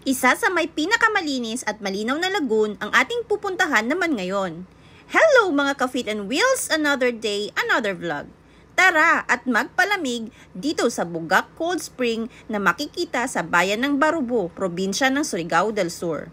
Isa sa may pinakamalinis at malinaw na lagoon ang ating pupuntahan naman ngayon. Hello mga ka-Feet and Wheels! Another day, another vlog. Tara at magpalamig dito sa Bugak Cold Spring na makikita sa bayan ng Barubo, probinsya ng Surigao del Sur.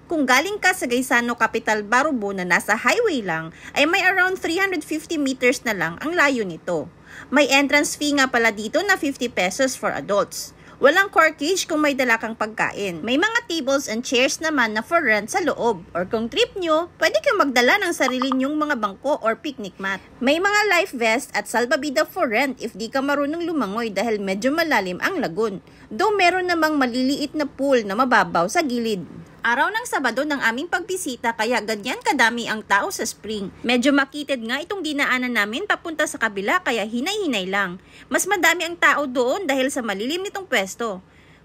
Kung galing ka sa Gaisano Capital, Barubo na nasa highway lang, ay may around 350 meters na lang ang layo nito. May entrance fee nga pala dito na 50 pesos for adults. Walang corkage kung may dala kang pagkain. May mga tables and chairs naman na for rent sa loob. Or kung trip nyo, pwede kang magdala ng sarili nyong mga bangko or picnic mat. May mga life vest at salbabida for rent if di ka marunong lumangoy dahil medyo malalim ang lagoon. Though meron namang maliliit na pool na mababaw sa gilid. Araw ng Sabado ng aming pagbisita kaya ganyan kadami ang tao sa spring. Medyo makitid nga itong dinaanan namin papunta sa kabila kaya hinay-hinay lang. Mas madami ang tao doon dahil sa malilim nitong pwesto.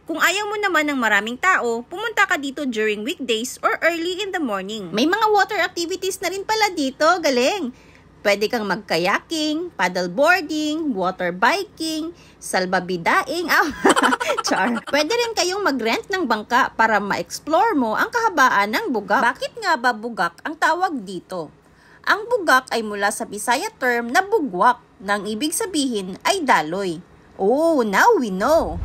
Kung ayaw mo naman ng maraming tao, pumunta ka dito during weekdays or early in the morning. May mga water activities na rin pala dito, galing! Pwede kang mag-kayaking, paddleboarding, water biking, salbabidaing, char. Pwede rin kayong mag-rent ng bangka para ma-explore mo ang kahabaan ng bugak. Bakit nga ba bugak ang tawag dito? Ang bugak ay mula sa Bisaya term na bugwak, nang ibig sabihin ay daloy. Oh, now we know!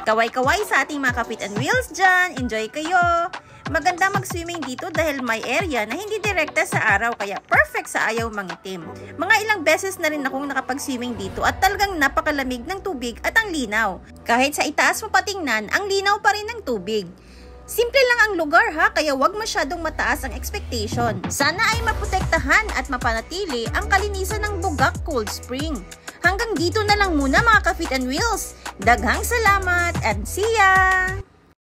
Kaway-kaway sa ating mga ka-Feet and Wheels dyan. Enjoy kayo! Maganda mag-swimming dito dahil may area na hindi direkta sa araw kaya perfect sa ayaw mangitim. Mga ilang beses na rin akong nakapag-swimming dito at talagang napakalamig ng tubig at ang linaw. Kahit sa itaas mo patingnan, ang linaw pa rin ng tubig. Simple lang ang lugar ha, kaya wag masyadong mataas ang expectation. Sana ay maprotektahan at mapanatili ang kalinisan ng Bugak Cold Spring. Hanggang dito na lang muna mga ka-Feet and Wheels. Daghang salamat and see ya!